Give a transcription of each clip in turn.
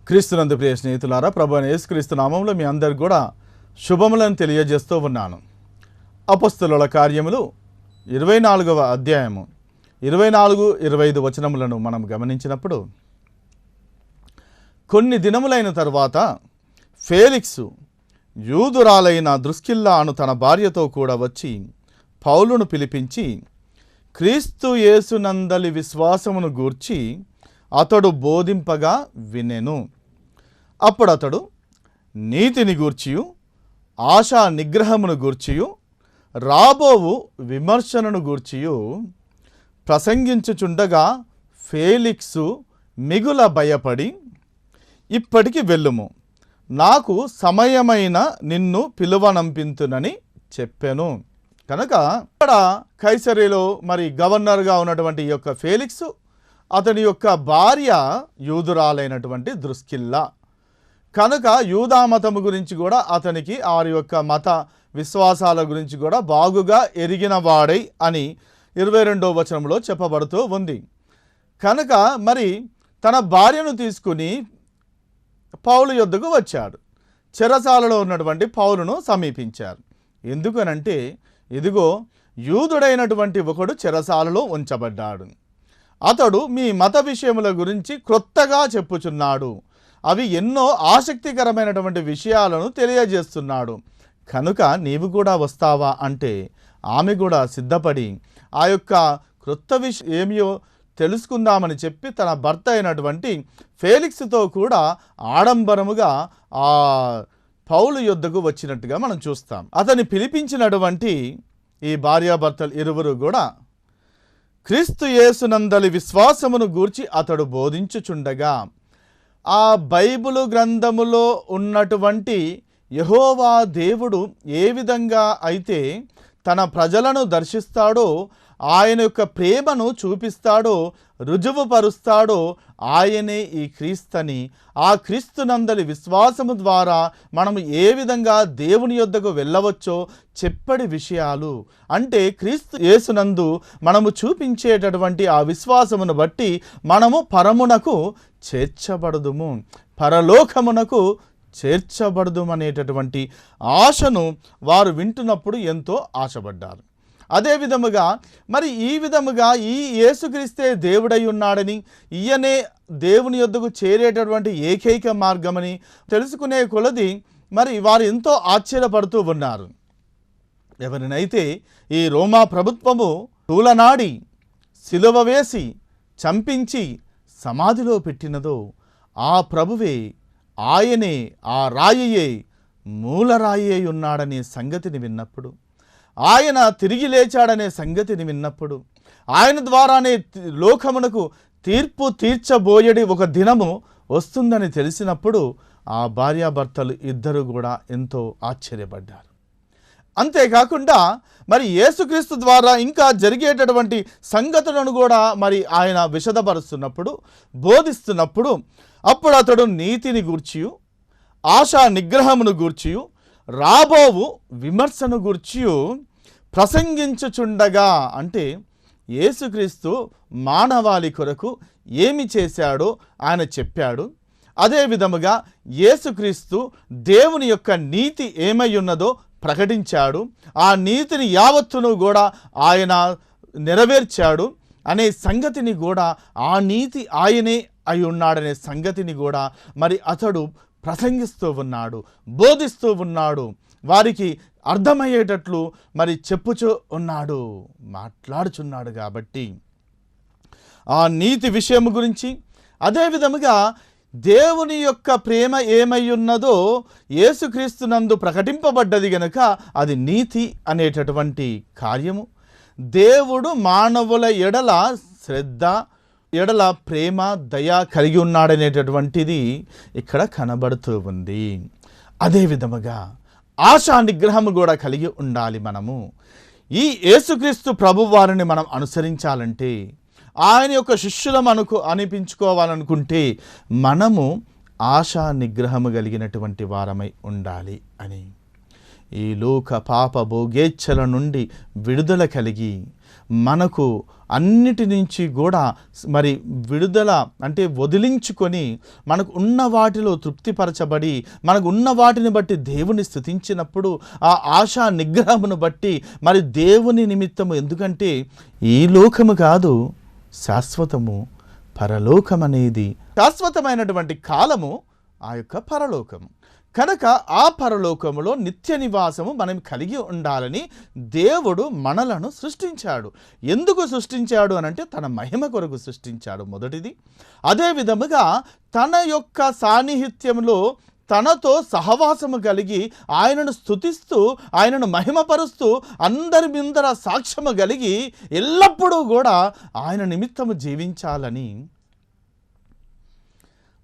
క్రీస్తునందు ప్రియ స్నేహితులారా, ప్రభువైన యేసుక్రీస్తు నామములో మీ అందరికి కూడా శుభములను తెలియజేస్తూ ఉన్నాను. అపొస్తలుల కార్యములు 24వ అధ్యాయము 24-25 వచనములను మనం గమనించినప్పుడు, కొన్ని దినములైన తరువాత ఫేలిక్సు యూదురాలైన ద్రుస్కిల్లా అను తన భార్యతో కూడా వచ్చి పౌలును పిలిపించి క్రీస్తు యేసునందలి విశ్వాసమును గూర్చి అతడు బోధింపగా వినెను. అప్పుడు అతడు నీతిని గూర్చియు ఆశా నిగ్రహమును గూర్చియు రాబోవు విమర్శనను గూర్చియు ప్రసంగించుచుండగా ఫేలిక్సు మిగుల భయపడి, ఇప్పటికి వెళ్ళుము, నాకు సమయమైన నిన్ను పిలువనంపింతునని చెప్పాను. కనుక ఇక్కడ కైసరీలో గవర్నర్గా ఉన్నటువంటి ఈ యొక్క ఫేలిక్సు, అతని యొక్క భార్య యూదురాలైనటువంటి ద్రుస్కిల్లా కనుక యూదా మతము గురించి కూడా అతనికి వారి యొక్క మత విశ్వాసాల గురించి కూడా బాగుగా ఎరిగిన వాడై అని 22వ వచనంలో చెప్పబడుతూ ఉంది. కనుక తన భార్యను తీసుకుని పౌలు యొద్దకు వచ్చాడు. చెరసాలలో ఉన్నటువంటి పౌలును సమీపించారు. ఎందుకనంటే, ఇదిగో యూదుడైనటువంటి ఒకడు చెరసాలలో ఉంచబడ్డాడు. అతడు మీ మత విషయముల గురించి క్రొత్తగా చెప్పుచున్నాడు. అవి ఎన్నో ఆసక్తికరమైనటువంటి విషయాలను తెలియజేస్తున్నాడు. కనుక నీవు కూడా వస్తావా అంటే, ఆమె కూడా సిద్ధపడి ఆ యొక్క క్రొత్త విషయం ఏమియో తెలుసుకుందామని చెప్పి తన భర్త అయినటువంటి ఫేలిక్స్తో కూడా ఆడంబరముగా ఆ పౌలు యొద్దకు వచ్చినట్టుగా మనం చూస్తాం. అతన్ని పిలిపించినటువంటి ఈ భార్యాభర్తలు ఇరువురు కూడా క్రీస్తు యేసునందలి విశ్వాసమును గూర్చి అతడు బోధించుచుండగా, ఆ బైబిలు గ్రంథములో ఉన్నటువంటి యెహోవా దేవుడు ఏ విధంగా అయితే తన ప్రజలను దర్శిస్తాడో, ఆయన యొక్క ప్రేమను చూపిస్తాడో, రుజువుపరుస్తాడో, ఆయనే ఈ క్రీస్తని, ఆ క్రీస్తునందలి విశ్వాసము ద్వారా మనము ఏ విధంగా దేవుని యొద్దకు వెళ్ళవచ్చో చెప్పడి విషయాలు. అంటే క్రీస్తు యేసునందు మనము చూపించేటటువంటి ఆ విశ్వాసమును బట్టి మనము పరమునకు చేర్చబడదుము, పరలోకమునకు చేర్చబడదుమనేటటువంటి ఆశను వారు వింటున్నప్పుడు ఎంతో ఆశపడ్డారు. అదే విధముగా ఈ విధముగా ఈ యేసుక్రీస్తే దేవుడై ఉన్నాడని, ఈయనే దేవుని యొద్దకు చేరేటటువంటి ఏకైక మార్గమని తెలుసుకునే కొలది వారు ఎంతో ఆశ్చర్యపడుతూ ఉన్నారు. ఎవరినైతే ఈ రోమా ప్రభుత్వము తూలనాడి సిలువ వేసి చంపించి సమాధిలో పెట్టినదో, ఆ ప్రభువే, ఆయనే, ఆ రాయయే మూలరాయి అయి ఉన్నాడనే సంగతిని విన్నప్పుడు, ఆయన తిరిగి లేచాడనే సంగతిని విన్నప్పుడు, ఆయన ద్వారానే లోకమునకు తీర్పు తీర్చబోయేది ఒక దినము వస్తుందని తెలిసినప్పుడు ఆ భార్యాభర్తలు ఇద్దరు కూడా ఎంతో ఆశ్చర్యపడ్డారు. అంతేకాకుండా యేసుక్రీస్తు ద్వారా ఇంకా జరిగేటటువంటి సంగతులను కూడా ఆయన విశదపరుస్తున్నప్పుడు, బోధిస్తున్నప్పుడు, అప్పుడు అతడు నీతిని గూర్చియు ఆశా నిగ్రహమును గూర్చియు రాబోవు విమర్శను గూర్చియు ప్రసంగించుచుండగా, అంటే యేసుక్రీస్తు మానవాళి కొరకు ఏమి చేశాడో ఆయన చెప్పాడు. అదే విధముగా యేసుక్రీస్తు దేవుని యొక్క నీతి ఏమై ఉన్నదో ప్రకటించాడు. ఆ నీతిని యావత్తును కూడా ఆయన నెరవేర్చాడు అనే సంగతిని కూడా, ఆ నీతి ఆయనే అయి ఉన్నాడనే సంగతిని కూడా అతడు ప్రసంగిస్తూ ఉన్నాడు, బోధిస్తూ ఉన్నాడు, వారికి అర్థమయ్యేటట్లు చెప్పుచూ ఉన్నాడు, మాట్లాడుచున్నాడు. కాబట్టి ఆ నీతి విషయం గురించి, అదే విధముగా దేవుని యొక్క ప్రేమ ఏమై ఉన్నదో యేసుక్రీస్తునందు ప్రకటింపబడ్డది గనుక అది నీతి అనేటటువంటి కార్యము. దేవుడు మానవుల ఎడల శ్రద్ధ, ఎడల ప్రేమ, దయ కలిగి ఉన్నాడనేటటువంటిది ఇక్కడ కనబడుతూ ఉంది. అదే విధముగా ఆశా నిగ్రహము కూడా కలిగి ఉండాలి. మనము ఈ యేసుక్రీస్తు ప్రభువారిని మనం అనుసరించాలంటే, ఆయన యొక్క శిష్యులం అనిపించుకోవాలనుకుంటే మనము ఆశా నిగ్రహము కలిగినటువంటి వారమై ఉండాలి అని, ఈ లోక పాప భోగేచ్ఛల నుండి విడుదల కలిగి మనకు అన్నిటి నుంచి కూడా మరి విడుదల అంటే వదిలించుకొని మనకు ఉన్న వాటిలో తృప్తిపరచబడి మనకు ఉన్న వాటిని బట్టి దేవుని స్తుతించినప్పుడు ఆ ఆశా నిగ్రహమును బట్టి మరి దేవుని నిమిత్తము, ఎందుకంటే ఈ లోకము కాదు శాశ్వతము, పరలోకం అనేది శాశ్వతమైనటువంటి కాలము ఆ యొక్క పరలోకము. కనుక ఆ పరలోకములో నిత్య నివాసము మనం కలిగి ఉండాలని దేవుడు మనలను సృష్టించాడు. ఎందుకు సృష్టించాడు అనంటే తన మహిమ కొరకు సృష్టించాడు మొదటిది. అదే విధముగా తన యొక్క సాన్నిహిత్యంలో తనతో సహవాసము కలిగి ఆయనను స్తుతిస్తూ ఆయనను మహిమపరుస్తూ అందరి ముందర సాక్ష్యము కలిగి ఎల్లప్పుడూ కూడా ఆయన నిమిత్తము జీవించాలని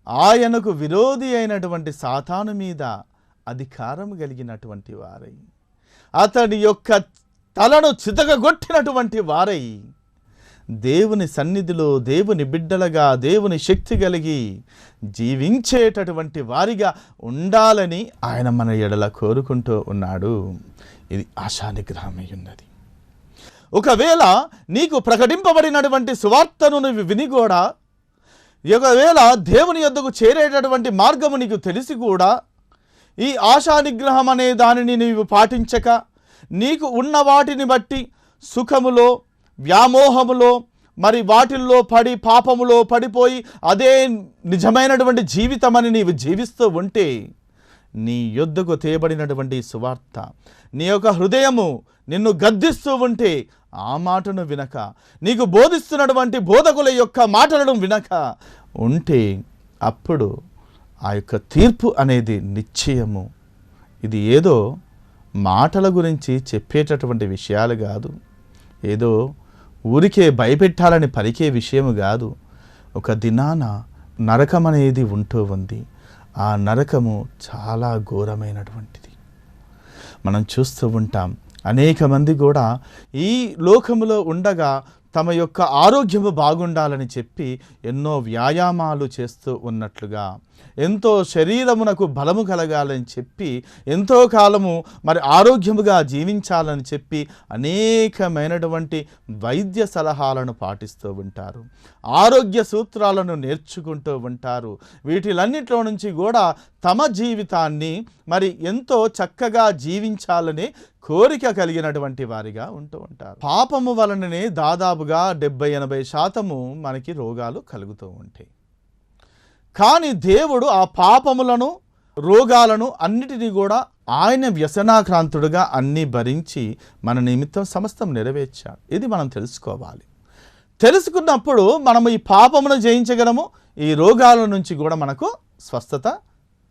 ఆయనకు విరోధి అయినటువంటి సాతాను మీద అధికారం కలిగినటువంటి వారై, అతడి యొక్క తలను చితకగొట్టినటువంటి వారై, దేవుని సన్నిధిలో దేవుని బిడ్డలుగా దేవుని శక్తి కలిగి జీవించేటటువంటి వారిగా ఉండాలని ఆయన మన ఎడల కోరుకుంటూ ఉన్నాడు. ఇది ఆశా నిగ్రహమై ఉన్నది. ఒకవేళ నీకు ప్రకటింపబడినటువంటి సువార్తను నువ్వు విని కూడా, ఒకవేళ దేవుని యొద్దకు చేరేటటువంటి మార్గము నీకు తెలిసి కూడా ఈ ఆశా నిగ్రహం అనే దానిని నీవు పాటించక నీకు ఉన్న వాటిని బట్టి సుఖములో వ్యామోహములో మరి వాటిల్లో పడి పాపములో పడిపోయి అదే నిజమైనటువంటి జీవితం అని నీవు జీవిస్తూ ఉంటే, నీ యొద్దకు తేబడినటువంటి సువార్త నీ యొక్క హృదయము నిన్ను గద్దిస్తూ ఉంటే ఆ మాటను వినక, నీకు బోధిస్తున్నటువంటి బోధకుల యొక్క మాటలను వినక ఉంటే, అప్పుడు ఆ యొక్క తీర్పు అనేది నిశ్చయము. ఇది ఏదో మాటల గురించి చెప్పేటటువంటి విషయాలు కాదు, ఏదో ఊరికే భయపెట్టాలని పలికే విషయము కాదు. ఒక దినాన నరకం అనేది ఉంటూ ఉంది. ఆ నరకము చాలా ఘోరమైనటువంటిది. మనం చూస్తూ ఉంటాం, అనేక మంది కూడా ఈ లోకములో ఉండగా తమ యొక్క ఆరోగ్యము బాగుండాలని చెప్పి ఎన్నో వ్యాయామాలు చేస్తూ ఉన్నట్లుగా, ఎంతో శరీరమునకు బలము కలగాలని చెప్పి ఎంతో కాలము మరి ఆరోగ్యముగా జీవించాలని చెప్పి అనేకమైనటువంటి వైద్య సలహాలను పాటిస్తూ ఉంటారు, ఆరోగ్య సూత్రాలను నేర్చుకుంటూ ఉంటారు. వీటిలన్నిట్లో నుంచి కూడా తమ జీవితాన్ని మరి ఎంతో చక్కగా జీవించాలనే కోరిక కలిగినటువంటి వారిగా ఉంటూ ఉంటారు. పాపము వలననే దాదాపుగా 70-80% మనకి రోగాలు కలుగుతూ ఉంటాయి. కానీ దేవుడు ఆ పాపములను రోగాలను అన్నిటినీ కూడా ఆయన వ్యసనాక్రాంతుడుగా అన్నీ భరించి మన నిమిత్తం సమస్తం నెరవేర్చాడు. ఇది మనం తెలుసుకోవాలి. తెలుసుకున్నప్పుడు మనము ఈ పాపమును జయించగలము, ఈ రోగాల నుంచి కూడా మనకు స్వస్థత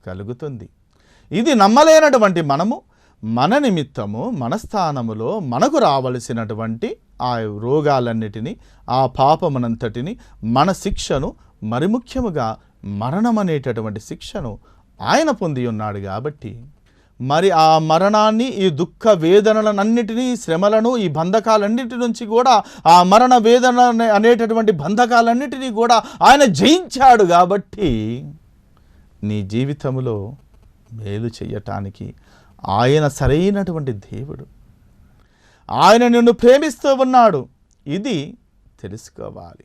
కలుగుతుంది. ఇది నమ్మలేనటువంటి మనము మన నిమిత్తము మన స్థానములో మనకు రావలసినటువంటి ఆ రోగాలన్నిటినీ, ఆ పాపమునంతటిని, మన శిక్షను, మరి ముఖ్యముగా మరణం అనేటటువంటి శిక్షను ఆయన పొంది ఉన్నాడు. కాబట్టి మరి ఆ మరణాన్ని, ఈ దుఃఖ వేదనలన్నిటినీ, శ్రమలను, ఈ బంధకాలన్నిటి నుంచి కూడా, ఆ మరణ వేదన అనేటటువంటి బంధకాలన్నిటినీ కూడా ఆయన జయించాడు. కాబట్టి నీ జీవితంలో మేలు చేయటానికి ఆయన సరైనటువంటి దేవుడు. ఆయన నిన్ను ప్రేమిస్తూ ఉన్నాడు. ఇది తెలుసుకోవాలి.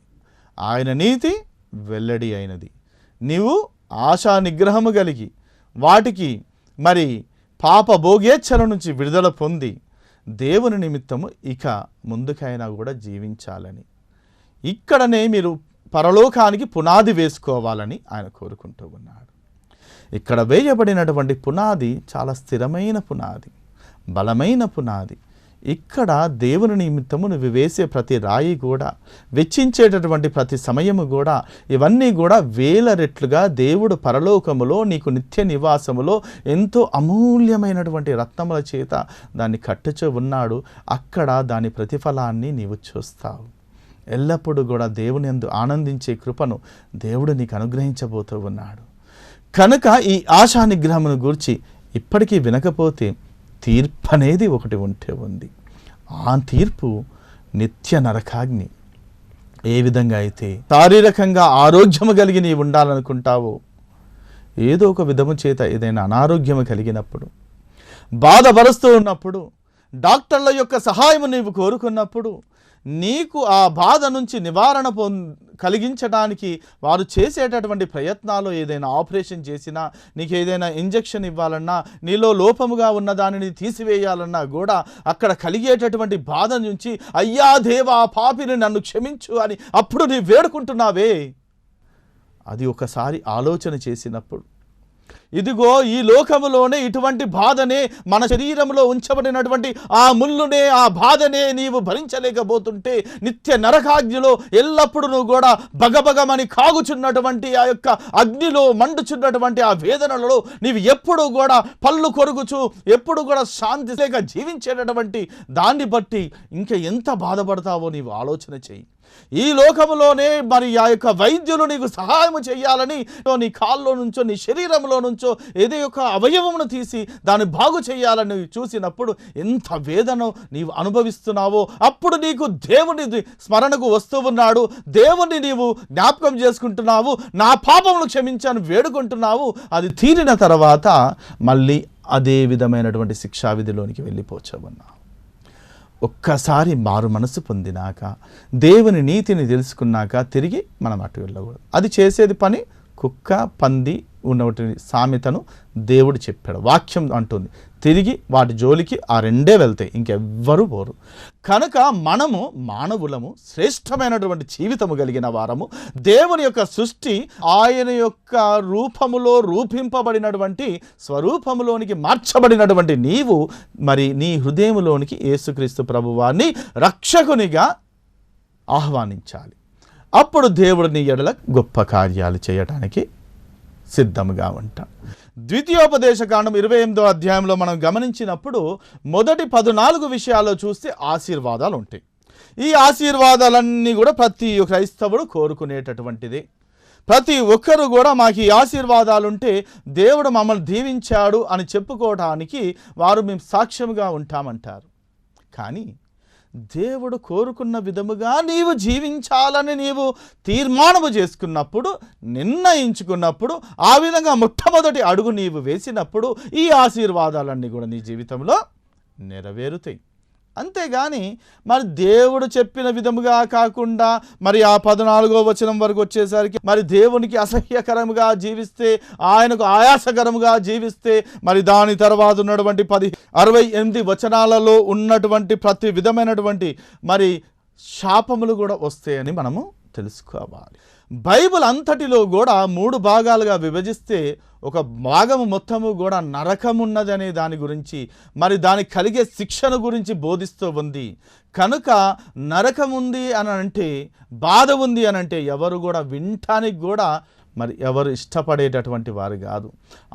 ఆయన నీతి వెల్లడి అయినది. నీవు ఆశా నిగ్రహము కలిగి వాటికి మరి పాప భోగేచ్ఛల నుంచి విడుదల పొంది దేవుని నిమిత్తము ఇక ముందుకైనా కూడా జీవించాలని, ఇక్కడనే మీరు పరలోకానికి పునాది వేసుకోవాలని ఆయన కోరుకుంటూ ఉన్నాడు. ఇక్కడ వేయబడినటువంటి పునాది చాలా స్థిరమైన పునాది, బలమైన పునాది. ఇక్కడ దేవుని నిమిత్తము నువ్వు వేసే ప్రతి రాయి కూడా, వెచ్చించేటటువంటి ప్రతి సమయము కూడా, ఇవన్నీ కూడా వేల రెట్లుగా దేవుడు పరలోకములో నీకు నిత్య నివాసములో ఎంతో అమూల్యమైనటువంటి రత్నముల చేత దాన్ని కట్టుచూ ఉన్నాడు. అక్కడ దాని ప్రతిఫలాన్ని నీవు చూస్తావు. ఎల్లప్పుడూ కూడా దేవుని యందు ఆనందించే కృపను దేవుడు నీకు అనుగ్రహించబోతూ ఉన్నాడు. కనుక ఈ ఆశా నిగ్రహమును గూర్చి ఇప్పటికీ వినకపోతే తీర్పు అనేది ఒకటి ఉంటే ఉంది. ఆ తీర్పు నిత్య నరకాగ్ని. ఏ విధంగా అయితే శారీరకంగా ఆరోగ్యము కలిగి నీవు ఉండాలనుకుంటావో, ఏదో ఒక విధము చేత ఏదైనా అనారోగ్యము కలిగినప్పుడు, బాధపరుస్తూ ఉన్నప్పుడు, డాక్టర్ల యొక్క సహాయము నీవు కోరుకున్నప్పుడు, నీకు ఆ బాధ నుంచి నివారణ కలిగించడానికి వారు చేసేటటువంటి ప్రయత్నాలు, ఏదైనా ఆపరేషన్ చేసినా, నీకు ఏదైనా ఇంజెక్షన్ ఇవ్వాలన్నా, నీలో లోపముగా ఉన్న దానిని తీసివేయాలన్నా కూడా అక్కడ కలిగేటటువంటి బాధ నుంచి అయ్యా దేవా పాపిని నన్ను క్షమించు అని అప్పుడు నీ వేడుకుంటున్నావే, అది ఒకసారి ఆలోచన చేసినప్పుడు, ఇదిగో ఈ లోకములోనే ఇటువంటి బాధనే, మన శరీరంలో ఉంచబడినటువంటి ఆ ముళ్ళునే, ఆ బాధనే నీవు భరించలేకపోతుంటే, నిత్య నరకాగ్నిలో ఎల్లప్పుడూ నువ్వు కూడా బగబగమని కాగుచున్నటువంటి ఆ యొక్క అగ్నిలో మండుచున్నటువంటి ఆ వేదనలలో నీవు ఎప్పుడు కూడా పళ్ళు కొరుకుచు, ఎప్పుడు కూడా శాంతి లేక జీవించేటటువంటి దాన్ని బట్టి ఇంకా ఎంత బాధపడతావో నీవు ఆలోచన చెయ్యి. ఈ లోకములోనే మరి ఆ యొక్క వైద్యులు నీకు సహాయం చేయాలని నీ కాల్లో నుంచో, నీ శరీరంలో నుంచో ఏదో ఒక అవయవమును తీసి దాన్ని బాగు చేయాలని చూసినప్పుడు ఎంత వేదన నీవు అనుభవిస్తున్నావో అప్పుడు నీకు దేవుని స్మరణకు వస్తూ ఉన్నాడు. దేవుని నీవు జ్ఞాపకం చేసుకుంటున్నావు, నా పాపమును క్షమించాను వేడుకుంటున్నావు. అది తీరిన తర్వాత మళ్ళీ అదే విధమైనటువంటి శిక్షావిధిలోనికి వెళ్ళిపోవచ్చావన్నా. ఒక్కసారి మారు మనసు పొందినాక, దేవుని నీతిని తెలుసుకున్నాక తిరిగి మనం అటు వెళ్ళకూడదు. అది చేసేది పని కుక్క పంది ఉన్నటువంటి సామెతను దేవుడు చెప్పాడు, వాక్యం అంటుంది. తిరిగి వాటి జోలికి ఆ రెండే వెళ్తాయి, ఇంకెవ్వరూ పోరు. కనుక మనము మానవులము, శ్రేష్టమైనటువంటి జీవితము కలిగిన వారము, దేవుని యొక్క సృష్టి ఆయన యొక్క రూపములో రూపింపబడినటువంటి స్వరూపములోనికి మార్చబడినటువంటి నీవు మరి నీ హృదయములోనికి యేసుక్రీస్తు ప్రభువాన్ని రక్షకునిగా ఆహ్వానించాలి. అప్పుడు దేవుడు నీ ఎడల గొప్ప కార్యాలు చేయటానికి సిద్ధముగా ఉంటాం. ద్వితీయోపదేశకాండం 28వ అధ్యాయంలో మనం గమనించినప్పుడు మొదటి 14 విషయాల్లో చూస్తే ఆశీర్వాదాలు ఉంటాయి. ఈ ఆశీర్వాదాలన్నీ కూడా ప్రతి క్రైస్తవుడు కోరుకునేటటువంటిది. ప్రతి ఒక్కరు కూడా మాకు ఈ ఆశీర్వాదాలుంటే దేవుడు మమ్మల్ని దీవించాడు అని చెప్పుకోవడానికి వారు మేము సాక్ష్యంగా ఉంటామంటారు. కానీ దేవుడు కోరుకున్న విధముగా నీవు జీవించాలని నీవు తీర్మానము చేసుకున్నప్పుడు, నిర్ణయించుకున్నప్పుడు, ఆ విధంగా మొట్టమొదటి అడుగు నీవు వేసినప్పుడు ఈ ఆశీర్వాదాలన్నీ కూడా నీ జీవితంలో నెరవేరుతాయి. అంతేగాని మరి దేవుడు చెప్పిన విధముగా కాకుండా మరి ఆ 14వ వచనం వరకు వచ్చేసరికి మరి దేవునికి అసహ్యకరముగా జీవిస్తే, ఆయనకు ఆయాసకరముగా జీవిస్తే, మరి దాని తర్వాత ఉన్నటువంటి 68 వచనాలలో ఉన్నటువంటి ప్రతి విధమైనటువంటి మరి శాపములు కూడా వస్తాయని మనము తెలుసుకోవాలి. బైబిల్ అంతటిలో కూడా 3 భాగాలుగా విభజిస్తే ఒక భాగము మొత్తము కూడా నరకమున్నదనే దాని గురించి, మరి దానికి కలిగే శిక్షణ గురించి బోధిస్తూ ఉంది. కనుక నరకం ఉంది అని అంటే, బాధ ఉంది అని అంటే ఎవరు కూడా వినటానికి కూడా మరి ఎవరు ఇష్టపడేటటువంటి వారు కాదు.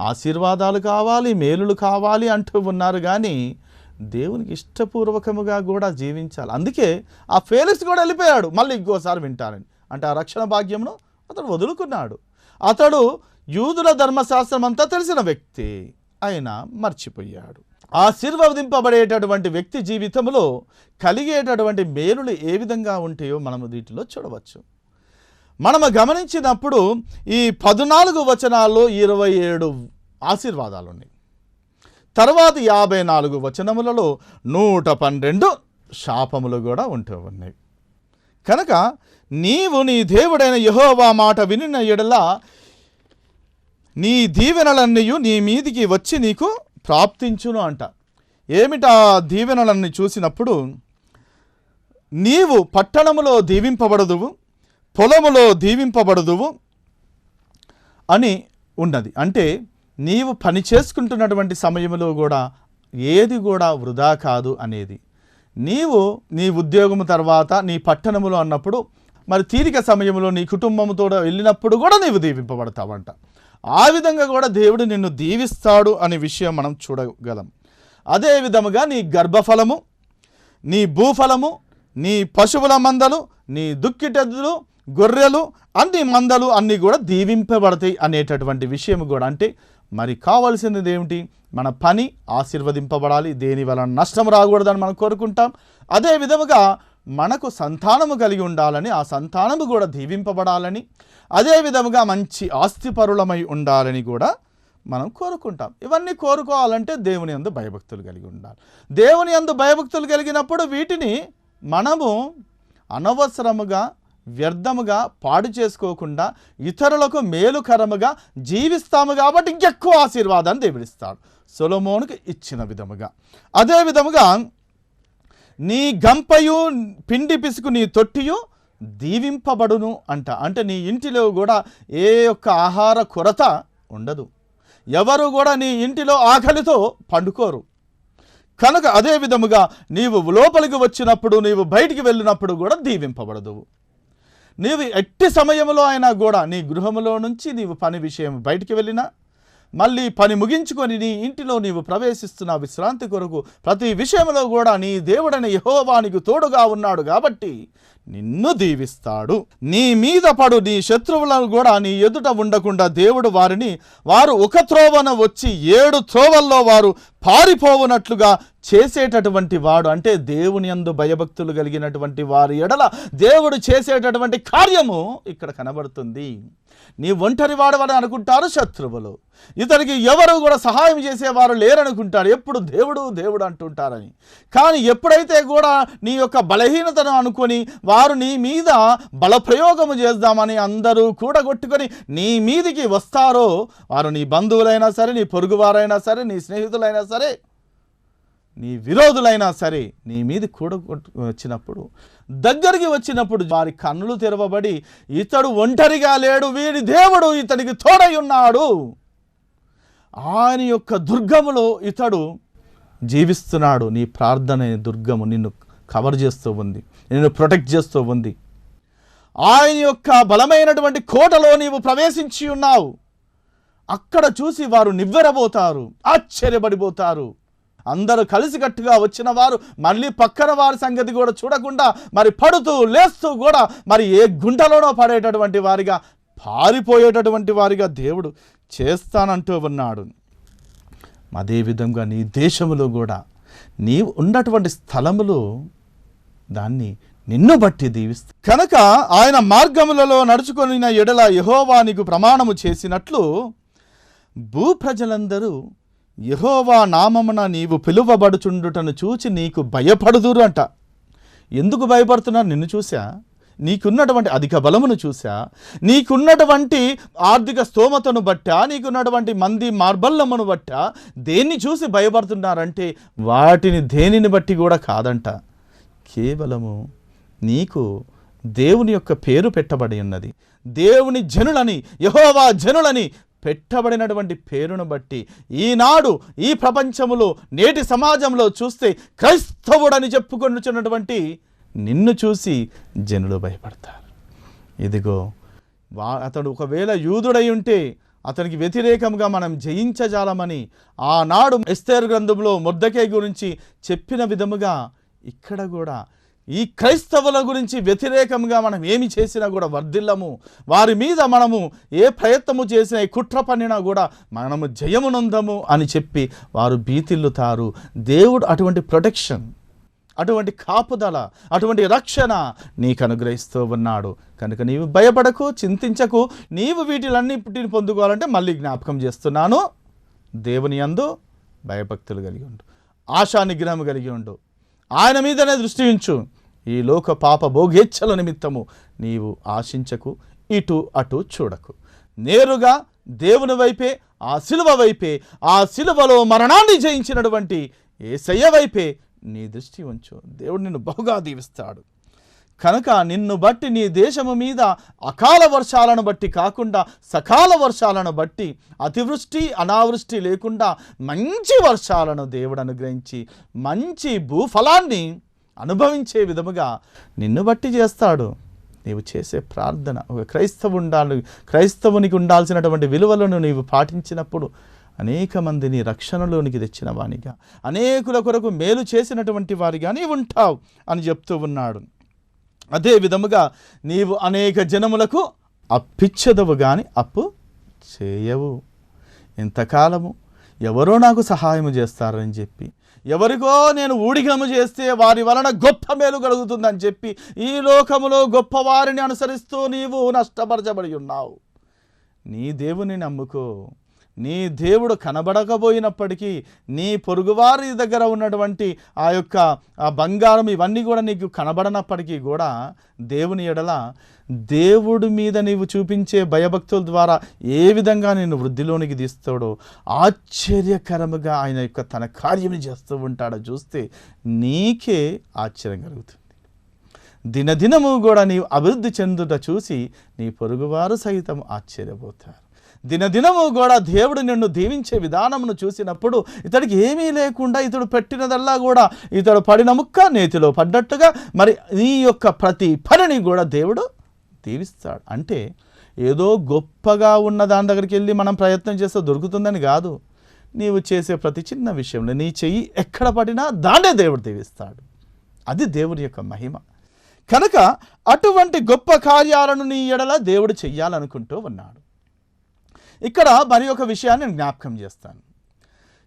ఆశీర్వాదాలు కావాలి, మేలులు కావాలి అంటూ ఉన్నారు, కానీ దేవునికి ఇష్టపూర్వకముగా కూడా జీవించాలి. అందుకే ఆ ఫేలిక్స్ కూడా వెళ్ళిపోయాడు, మళ్ళీ ఇంకోసారి వింటానని. అంటే ఆ రక్షణ భాగ్యమును అతడు వదులుకున్నాడు. అతడు యూదుల ధర్మశాస్త్రం అంతా తెలిసిన వ్యక్తి అయినా మర్చిపోయాడు. ఆశీర్వదింపబడేటటువంటి వ్యక్తి జీవితంలో కలిగేటటువంటి మేలులు ఏ విధంగా ఉంటాయో మనము వీటిలో చూడవచ్చు. మనము గమనించినప్పుడు ఈ 14 వచనాల్లో 27 ఆశీర్వాదాలు ఉన్నాయి. తర్వాత 54 వచనములలో 112 శాపములు కూడా ఉంటూ ఉన్నాయి. కనుక నీవు నీ దేవుడైన యెహోవా మాట వినిన ఎడల నీ దీవెనలన్నీ నీ మీదికి వచ్చి నీకు ప్రాప్తించును అంట. ఏమిటా దీవెనలన్నీ చూసినప్పుడు, నీవు పట్టణములో దీవింపబడదువు, పొలములో దీవింపబడదువు అని ఉన్నది. అంటే నీవు పని చేసుకుంటున్నటువంటి సమయంలో కూడా ఏది కూడా వృధా కాదు అనేది. నీవు నీ ఉద్యోగము తర్వాత నీ పట్టణములో అన్నప్పుడు మరి తీరిక సమయంలో నీ కుటుంబంతో వెళ్ళినప్పుడు కూడా నీవు దీవింపబడతావంట. ఆ విధంగా కూడా దేవుడు నిన్ను దీవిస్తాడు అనే విషయం మనం చూడగలం. అదే విధముగా నీ గర్భఫలము, నీ భూఫలము, నీ పశువుల మందలు, నీ దుక్కిటెద్దులు, గొర్రెలు, అన్ని మందలు అన్నీ కూడా దీవింపబడతాయి అనేటటువంటి విషయం కూడా. అంటే మరి కావాల్సింది ఏమిటి? మన పని ఆశీర్వదింపబడాలి, దేని వలన నష్టం రాకూడదని మనం కోరుకుంటాం. అదే విధముగా మనకు సంతానము కలిగి ఉండాలని, ఆ సంతానము కూడా దీవింపబడాలని, అదే విధముగా మంచి ఆస్తిపరులమై ఉండాలని కూడా మనం కోరుకుంటాం. ఇవన్నీ కోరుకోవాలంటే దేవుని యందు భయభక్తులు కలిగి ఉండాలి. దేవుని యందు భయభక్తులు కలిగినప్పుడు వీటిని మనము అనవసరముగా వ్యర్థముగా పాడు చేసుకోకుండా ఇతరులకు మేలుకరముగా జీవిస్తాము కాబట్టి ఇంకెక్కువ ఆశీర్వాదాన్ని దేవుడిస్తాడు సొలొమోనుకు ఇచ్చిన విధముగా. అదే విధముగా నీ గంపయు పిండి పిసుకు నీ తొట్టియు దీవింపబడును అంటే నీ ఇంటిలో కూడా ఏ యొక్క ఆహార కొరత ఉండదు, ఎవరు కూడా నీ ఇంటిలో ఆకలితో పండుకోరు. కనుక అదే విధముగా నీవు లోపలికి వచ్చినప్పుడు, నీవు బయటికి వెళ్ళినప్పుడు కూడా దీవింపబడదు. నీవు ఎట్టి సమయంలో అయినా కూడా నీ గృహములో నుంచి నీవు పని విషయం బయటికి వెళ్ళినా, మళ్ళీ పని ముగించుకొని నీ ఇంటిలో నీవు ప్రవేశిస్తున్న విశ్రాంతి కొరకు ప్రతి విషయంలో కూడా నీ దేవుడైన యెహోవా నీకు తోడుగా ఉన్నాడు కాబట్టి నిన్ను దీవిస్తాడు. నీ మీద పడు నీ శత్రువులను కూడా నీ ఎదుట ఉండకుండా దేవుడు వారు ఒక త్రోవన వచ్చి 7 త్రోవల్లో వారు పారిపోవునట్లుగా చేసేటటువంటి వాడు. అంటే దేవుని యందు భయభక్తులు కలిగినటువంటి వారి ఎడల దేవుడు చేసేటటువంటి కార్యము ఇక్కడ కనబడుతుంది. నీ ఒంటరి వాడవని అనుకుంటారు శత్రువులు, ఇతనికి ఎవరు కూడా సహాయం చేసేవారు లేరనుకుంటారు, ఎప్పుడు దేవుడు దేవుడు అంటుంటారని. కానీ ఎప్పుడైతే కూడా నీ యొక్క బలహీనతను అనుకొని వారు నీ మీద బలప్రయోగము చేద్దామని అందరూ కూడగొట్టుకొని నీ మీదికి వస్తారో, వారు నీ బంధువులైనా సరే, నీ పొరుగువారైనా సరే, నీ స్నేహితులైనా సరే, నీ విరోధులైనా సరే, నీ మీద వచ్చినప్పుడు, దగ్గరికి వచ్చినప్పుడు వారి కన్నులు తెరవబడి ఇతడు ఒంటరిగా లేడు, వీడి దేవుడు ఇతనికి తోడై ఉన్నాడు, ఆయన యొక్క దుర్గములో ఇతడు జీవిస్తున్నాడు. నీ ప్రార్థన దుర్గము నిన్ను కవర్ చేస్తూ ఉంది, నిన్ను ప్రొటెక్ట్ చేస్తూ ఉంది. ఆయన యొక్క బలమైనటువంటి కోటలో నీవు ప్రవేశించి ఉన్నావు. అక్కడ చూసి వారు నివ్వెరబోతారు, ఆశ్చర్యపడిపోతారు. అందరూ కలిసికట్టుగా వచ్చిన వారు మళ్ళీ పక్కన వారి సంగతి కూడా చూడకుండా మరి పడుతూ లేస్తూ కూడా మరి ఏ గుంటలోనో పడేటటువంటి వారిగా, పారిపోయేటటువంటి వారిగా దేవుడు చేస్తానంటూ ఉన్నాడు. అదేవిధంగా నీ దేశములో కూడా నీవు ఉన్నటువంటి స్థలములో దాన్ని నిన్ను బట్టి దీవిస్తా. కనుక ఆయన మార్గములలో నడుచుకొనిన ఎడల యెహోవా నీకు ప్రమాణము చేసినట్లు భూప్రజలందరూ యెహోవా నామమున నీవు పిలువబడుచుండుటను చూచి నీకు భయపడుదురు అంట. ఎందుకు భయపడుతున్నారు? నిన్ను చూసా, నీకున్నటువంటి అధిక బలమును చూసా, నీకున్నటువంటి ఆర్థిక స్తోమతను బట్టా, నీకున్నటువంటి మంది మార్బల్లమును బట్టా, దేన్ని చూసి భయపడుతున్నారంటే వాటిని దేనిని బట్టి కూడా కాదంట. కేవలము నీకు దేవుని యొక్క పేరు పెట్టబడి ఉన్నది, దేవుని జనులని, యెహోవా జనులని పెట్టబడినటువంటి పేరును బట్టి ఈనాడు ఈ ప్రపంచములో నేటి సమాజంలో చూస్తే క్రైస్తవుడని చెప్పుకొనుచున్నటువంటి నిన్ను చూసి జనులు భయపడతారు. ఇదిగో అతడు ఒకవేళ యూదుడై ఉంటే అతనికి వ్యతిరేకంగా మనం జయించజాలమని ఆనాడు ఎస్తేరు గ్రంథంలో మొర్దెకై గురించి చెప్పిన విధముగా ఇక్కడ కూడా ఈ క్రైస్తవుల గురించి వ్యతిరేకంగా మనం ఏమి చేసినా కూడా వర్ధిల్లము, వారి మీద మనము ఏ ప్రయత్నము చేసినా, ఏ కుట్ర పన్నినా కూడా మనము జయమునందము అని చెప్పి వారు భీతిల్లుతారు. దేవుడు అటువంటి ప్రొటెక్షన్, అటువంటి కాపుదల, అటువంటి రక్షణ నీకు అనుగ్రహిస్తూ ఉన్నాడు. కనుక నీవు భయపడకు, చింతించకు. నీవు వీటిలన్నిటిని పొందుకోవాలంటే మళ్ళీ జ్ఞాపకం చేస్తున్నాను, దేవుని యందు భయభక్తులు కలిగి ఉండు, ఆశా నిగ్రహం కలిగి ఉండు, ఆయన మీదనే దృష్టి ఉంచు. ఈ లోక పాప భోగేచ్ఛల నిమిత్తము నీవు ఆశించకు, ఇటు అటు చూడకు. నేరుగా దేవుని వైపే, ఆ శిలువ వైపే, ఆ శిలువలో మరణాన్ని జయించినటువంటి యేసయ్య వైపే నీ దృష్టి ఉంచు. దేవుడు నిన్ను బహుగా దీవిస్తాడు. కనుక నిన్ను బట్టి నీ దేశము మీద అకాల వర్షాలను బట్టి కాకుండా సకాల వర్షాలను బట్టి అతివృష్టి అనావృష్టి లేకుండా మంచి వర్షాలను దేవుడు అనుగ్రహించి మంచి భూఫలాన్ని అనుభవించే విధముగా నిన్ను బట్టి చేస్తాడు. నీవు చేసే ప్రార్థన ఒక క్రైస్తవునికి ఉండాల్సినటువంటి విలువలను నీవు పాటించినప్పుడు అనేక మందిని రక్షణలోనికి తెచ్చిన వానిగా, అనేకుల కొరకు మేలు చేసినటువంటి వారిగా నీవు ఉంటావు అని చెప్తూ ఉన్నాడు. అదే విధముగా నీవు అనేక జనములకు అప్పిచ్చదవు కానీ అప్పు చేయవు. ఇంతకాలము ఎవరో నాకు సహాయము చేస్తారని చెప్పి, ఎవరికో నేను ఊడిగము చేస్తే వారి వలన గొప్ప మేలు కలుగుతుందని చెప్పి ఈ లోకములో గొప్పవారిని అనుసరిస్తూ నీవు నష్టపరచబడి ఉన్నావు. నీ దేవుని నమ్ముకో, నీ దేవుడు కనబడకపోయినప్పటికీ, నీ పొరుగువారి దగ్గర ఉన్నటువంటి ఆ బంగారం ఇవన్నీ కూడా నీకు కనబడనప్పటికీ కూడా దేవుని ఎడల దేవుడి మీద నీవు చూపించే భయభక్తుల ద్వారా ఏ విధంగా నేను వృద్ధిలోనికి తీస్తాడో ఆశ్చర్యకరముగా ఆయన తన కార్యం చేస్తూ ఉంటాడో చూస్తే నీకే ఆశ్చర్యం కలుగుతుంది. దినదినము కూడా నీవు అభివృద్ధి చెందుట చూసి నీ పొరుగువారు సైతం ఆశ్చర్యపోతారు. దినదినము కూడా దేవుడు నిన్ను దీవించే విధానమును చూసినప్పుడు ఇతడికి ఏమీ లేకుండా ఇతడు పెట్టినదల్లా కూడా ఇతడు పడిన ముక్క నేతిలో పడ్డట్టుగా మరి నీ ప్రతి పనిని కూడా దేవుడు దీవిస్తాడు. అంటే ఏదో గొప్పగా ఉన్న దాని దగ్గరికి వెళ్ళి మనం ప్రయత్నం చేస్తే దొరుకుతుందని కాదు. నీవు చేసే ప్రతి చిన్న విషయంలో నీ చెయ్యి ఎక్కడ పడినా దాన్నే దేవుడు దీవిస్తాడు. అది దేవుని మహిమ. కనుక అటువంటి గొప్ప కార్యాలను నీ ఎడల దేవుడు చెయ్యాలనుకుంటూ ఉన్నాడు. ఇక్కడ మరి ఒక విషయాన్ని జ్ఞాపకం చేస్తాను.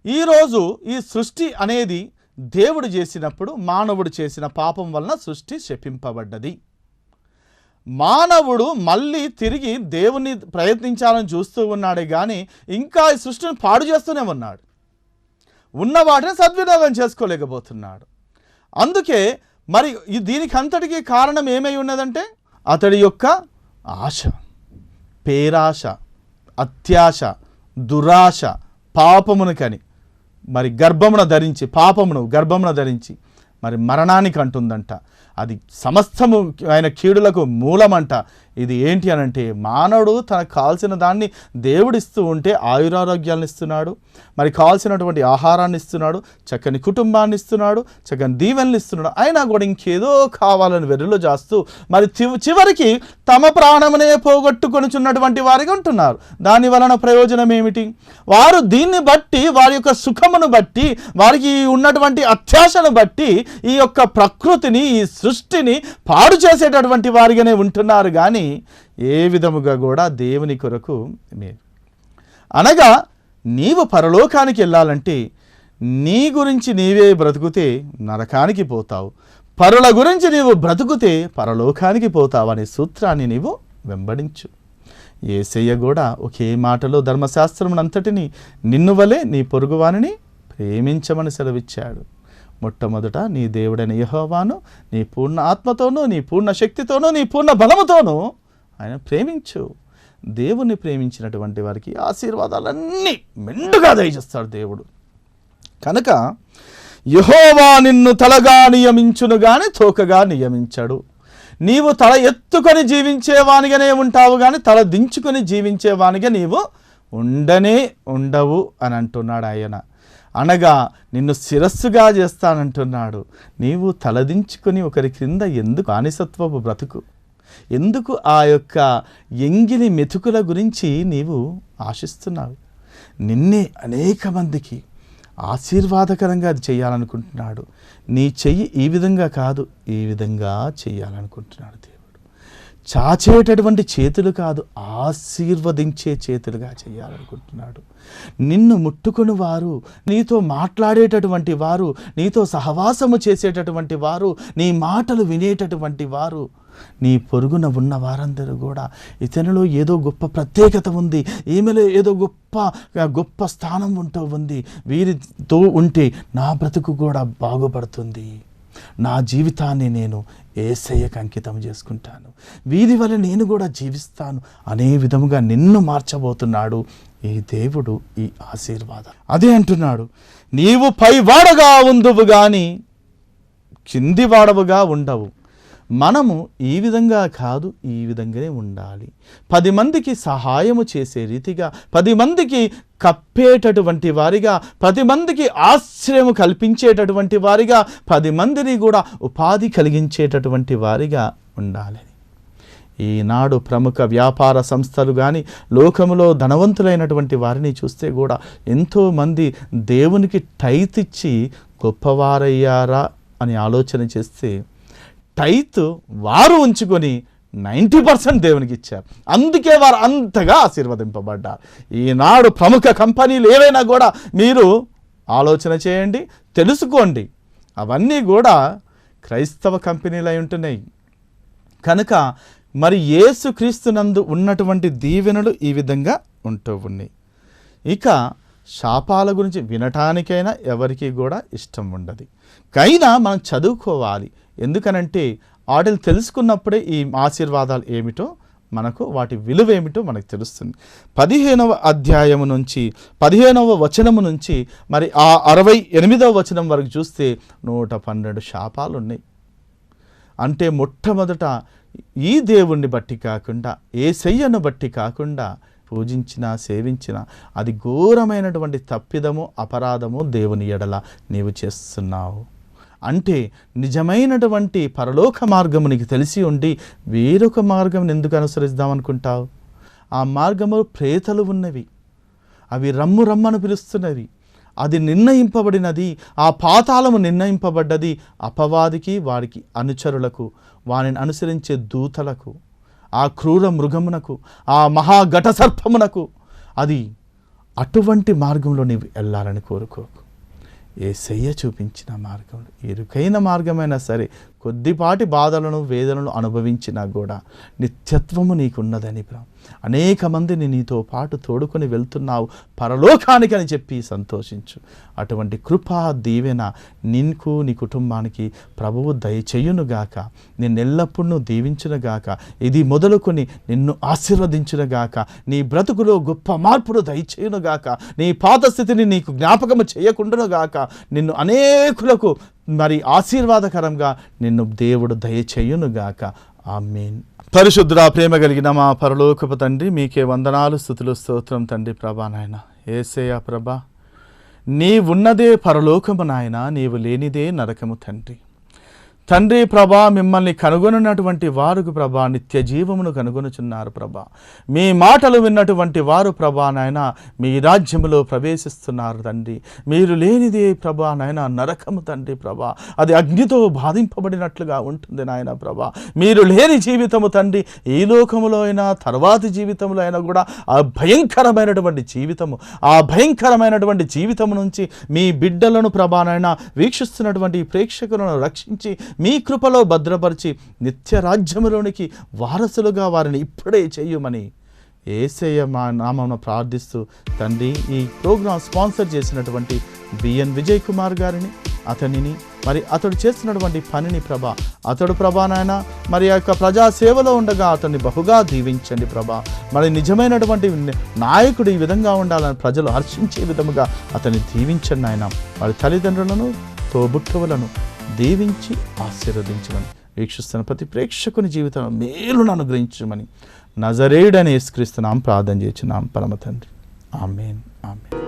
ఈరోజు ఈ సృష్టి అనేది దేవుడు చేసినప్పుడు మానవుడు చేసిన పాపం వలన సృష్టి శపింపబడ్డది. మానవుడు మళ్ళీ తిరిగి దేవుని ప్రయత్నించాలని చూస్తూ ఉన్నాడే కానీ ఇంకా ఈ సృష్టిని పాడు చేస్తూనే ఉన్నాడు. ఉన్న వాటిని సద్వినియోగం చేసుకోలేకపోతున్నాడు. అందుకే మరి దీనికి అంతటికీ కారణం ఏమై ఉన్నదంటే అతడి ఆశ, పేరాశ, అత్యాశ, దురాశ, పాపమును కని మరి గర్భమును ధరించి మరి మరణానికి అంటుందంట. అది సమస్తము ఆయన కీడులకు మూలమంట. ఇది ఏంటి అనంటే మానవుడు తనకు కావాల్సిన దాన్ని దేవుడిస్తూ ఉంటే ఆయురారోగ్యాలను ఇస్తున్నాడు, మరి కావాల్సినటువంటి ఆహారాన్ని ఇస్తున్నాడు, చక్కని కుటుంబాన్ని ఇస్తున్నాడు, చక్కని దీవెనలు ఇస్తున్నాడు. అయినా కూడా ఇంకేదో కావాలని వెర్రులు చేస్తూ మరి చివరికి తమ ప్రాణమునే పోగొట్టుకొనిచున్నటువంటి వారిగా ఉంటున్నారు. దాని వలన ప్రయోజనం ఏమిటి? వారు దీన్ని బట్టి వారి సుఖమును బట్టి వారికి ఉన్నటువంటి అత్యాశను బట్టి ఈ ప్రకృతిని ఈ సృష్టిని పాడు చేసేటటువంటి వారిగానే ఉంటున్నారు. కానీ ఏ విధముగా కూడా దేవుని కొరకు మీరు అనగా నీవు పరలోకానికి వెళ్ళాలంటే నీ గురించి నీవే బ్రతుకుతే నరకానికి పోతావు, పరుల గురించి నీవు బ్రతుకుతే పరలోకానికి పోతావు అనే సూత్రాన్ని నీవు వెంబడించు. యేసయ్య కూడా ఒకే మాటలో ధర్మశాస్త్రమునంతటిని నిన్ను వలె నీ పొరుగువానిని ప్రేమించమని సెలవిచ్చాడు. మొట్టమొదట నీ దేవుడైన యెహోవాను నీ పూర్ణ ఆత్మతోనూ, నీ పూర్ణ శక్తితోనూ, నీ పూర్ణ బలముతోనూ ఆయన ప్రేమించు. దేవుణ్ణి ప్రేమించినటువంటి వారికి ఆశీర్వాదాలన్నీ మెండుగా దయచేస్తాడు దేవుడు. కనుక యెహోవా నిన్ను తలగా నియమించును గాని తోకగా నియమించడు. నీవు తల ఎత్తుకొని జీవించేవానిగానే ఉంటావు కానీ తల దించుకొని జీవించేవానిగా నీవు ఉండవు అని అంటున్నాడు ఆయన. అనగా నిన్ను శిరస్సుగా చేస్తానంటున్నాడు. నీవు తలదించుకొని ఒకరి క్రింద ఎందుకు బానిసత్వపు బ్రతుకు? ఎందుకు ఆ ఎంగిలి మెతుకుల గురించి నీవు ఆశిస్తున్నావు? నిన్నే అనేక మందికి ఆశీర్వాదకరంగా అది చేయాలనుకుంటున్నాడు. నీ చెయ్యి ఈ విధంగా కాదు, ఈ విధంగా చేయాలనుకుంటున్నాడు దేవుడు. చాచేటటువంటి చేతులు కాదు, ఆశీర్వదించే చేతులుగా చేయాలనుకుంటున్నాడు. నిన్ను ముట్టుకుని వారు, నీతో మాట్లాడేటటువంటి వారు, నీతో సహవాసము చేసేటటువంటి వారు, నీ మాటలు వినేటటువంటి వారు, నీ పొరుగున ఉన్న వారందరూ కూడా ఇతనిలో ఏదో గొప్ప ప్రత్యేకత ఉంది, ఈమెలో ఏదో గొప్ప స్థానం ఉంటూ ఉంది, వీరితో ఉంటే నా బ్రతుకు కూడా బాగుపడుతుంది, నా జీవితాన్ని నేను యేసయ్యకు అంకితం చేసుకుంటాను, వీరి వల్ల నేను కూడా జీవిస్తాను అనే విధముగా నిన్ను మార్చబోతున్నాడు ఈ దేవుడు. ఈ ఆశీర్వాదం అదే అంటున్నాడు, నీవు పైవాడగా ఉందువు గాని కింది వాడవుగా ఉండవు. మనము ఈ విధంగా కాదు, ఈ విధంగానే ఉండాలి. 10 మందికి సహాయము చేసే రీతిగా, 10 మందికి కప్పేటటువంటి వారిగా, 10 మందికి ఆశ్రయము కల్పించేటటువంటి వారిగా, 10 మందిని కూడా ఉపాధి కలిగించేటటువంటి వారిగా ఉండాలి. ఈనాడు ప్రముఖ వ్యాపార సంస్థలు కానీ లోకములో ధనవంతులైనటువంటి వారిని చూస్తే కూడా ఎంతోమంది దేవునికి టైత్ ఇచ్చి గొప్పవారయ్యారా అని ఆలోచన చేస్తే టైత్ వారు ఉంచుకొని 90% దేవునికి ఇచ్చారు. అందుకే వారు అంతగా ఆశీర్వదింపబడ్డారు. ఈనాడు ప్రముఖ కంపెనీలు ఏవైనా కూడా మీరు ఆలోచన చేయండి, తెలుసుకోండి, అవన్నీ కూడా క్రైస్తవ కంపెనీలు అయి ఉంటున్నాయి. కనుక మరి యేసుక్రీస్తునందు ఉన్నటువంటి దీవెనలు ఈ విధంగా ఉంటూ ఉన్నాయి. ఇక శాపాల గురించి వినటానికైనా ఎవరికి కూడా ఇష్టం ఉండదు. కైనా మనం చదువుకోవాలి. ఎందుకనంటే వాటిని తెలుసుకున్నప్పుడే ఈ ఆశీర్వాదాలు ఏమిటో మనకు, వాటి విలువ ఏమిటో మనకు తెలుస్తుంది. 15వ అధ్యాయము నుంచి 15వ వచనము నుంచి మరి ఆ 68వ వచనం వరకు చూస్తే 112 శాపాలు ఉన్నాయి. అంటే మొట్టమొదట ఈ దేవుణ్ణి బట్టి కాకుండా, యేసయ్యను బట్టి కాకుండా పూజించినా సేవించినా అది ఘోరమైనటువంటి తప్పిదము, అపరాధము దేవుని ఎడల నీవు చేస్తున్నావు. అంటే నిజమైనటువంటి పరలోక మార్గము నీకు తెలిసి ఉండి వేరొక మార్గం ఎందుకు అనుసరిద్దామనుకుంటావు? ఆ మార్గము ప్రేతలు ఉన్నవి, అవి రమ్ము రమ్మను పిలుస్తున్నవి. అది నిర్ణయింపబడినది, ఆ పాతాళము నిర్ణయింపబడ్డది అపవాదికి, వారికి అనుచరులకు, వారిని అనుసరించే దూతలకు, ఆ క్రూర మృగమునకు, ఆ మహాఘట సర్పమునకు. అది అటువంటి మార్గంలో నీవు వెళ్ళాలని కోరుకోకు. యేసయ్య చూపించిన మార్గంలో, ఇరుకైన మార్గమైనా సరే కొద్దిపాటి బాధలను వేదనలు అనుభవించినా కూడా నిత్యత్వము నీకున్నదని అనేక మందిని నీతో పాటు తోడుకొని వెళ్తున్నావు పరలోకానికి అని చెప్పి సంతోషించు. అటువంటి కృపా దీవెన నీకు, నీ కుటుంబానికి ప్రభువు దయచేయునుగాక. నిన్నెల్లప్పుడూ దీవించునుగాక. ఇది మొదలుకొని నిన్ను ఆశీర్వదించునుగాక. నీ బ్రతుకులో గొప్ప మార్పును దయచేయునుగాక. నీ పాత స్థితిని నీకు జ్ఞాపకము చేయకుండానుగాక. నిన్ను అనేకులకు మరి ఆశీర్వాదకరంగా నిన్ను దేవుడు దయచేయునుగాక. ఆమేన్. పరిశుద్ధుడా, ప్రేమ కలిగిన మా పరలోకపు తండ్రి, మీకే వందనాలు, స్తుతులు, స్తోత్రం తండ్రి. ప్రభా నాయన యేసయ్య ప్రభా, నీ ఉన్నదే పరలోకము నాయన, నీవు లేనిదే నరకము తండ్రి. తండ్రి ప్రభా, మిమ్మల్ని కనుగొన్నటువంటి వారికి ప్రభా నిత్య జీవమును కనుగొనుచున్నారు ప్రభా. మీ మాటలు విన్నటువంటి వారు ప్రభా నాయన మీ రాజ్యములో ప్రవేశిస్తున్నారు తండ్రి. మీరు లేనిదే ప్రభా నాయన నరకము తండ్రి ప్రభా, అది అగ్నితో బాధింపబడినట్లుగా ఉంటుంది నాయన ప్రభా. మీరు లేని జీవితము తండ్రి ఈ లోకములో అయినా తర్వాతి జీవితంలో అయినా కూడా ఆ భయంకరమైనటువంటి జీవితము, ఆ భయంకరమైనటువంటి జీవితము నుంచి మీ బిడ్డలను ప్రభా నాయన వీక్షిస్తున్నటువంటి ప్రేక్షకులను రక్షించి మీ కృపలో భద్రపరిచి నిత్య రాజ్యములోనికి వారసులుగా వారిని ఇప్పుడే చేయమని యేసయ్య మా నామమున ప్రార్థిస్తూ తండ్రి, ఈ ప్రోగ్రాం స్పాన్సర్ చేసినటువంటి బిఎన్ విజయ్ కుమార్ గారిని, అతనిని మరి అతడు చేస్తున్నటువంటి పనిని ప్రభా, అతడు ప్రభా నాయన మరి యొక్క ప్రజాసేవలో ఉండగా అతన్ని బహుగా దీవించండి ప్రభా. మరి నిజమైనటువంటి నాయకుడు ఈ విధంగా ఉండాలని ప్రజలు హర్షించే విధముగా అతన్ని దీవించండి ఆయన. వారి తల్లిదండ్రులను, తోబుట్టువులను దీవించి ఆశీర్వదించమని, వీక్షిస్తున్న ప్రతి ప్రేక్షకుని జీవితంలో మేలును అనుగ్రహించమని నజరేయుడైన యేసుక్రీస్తు నామమున ప్రార్థన చేస్తున్నాం పరమ తండ్రి. ఆమేన్. ఆమేన్.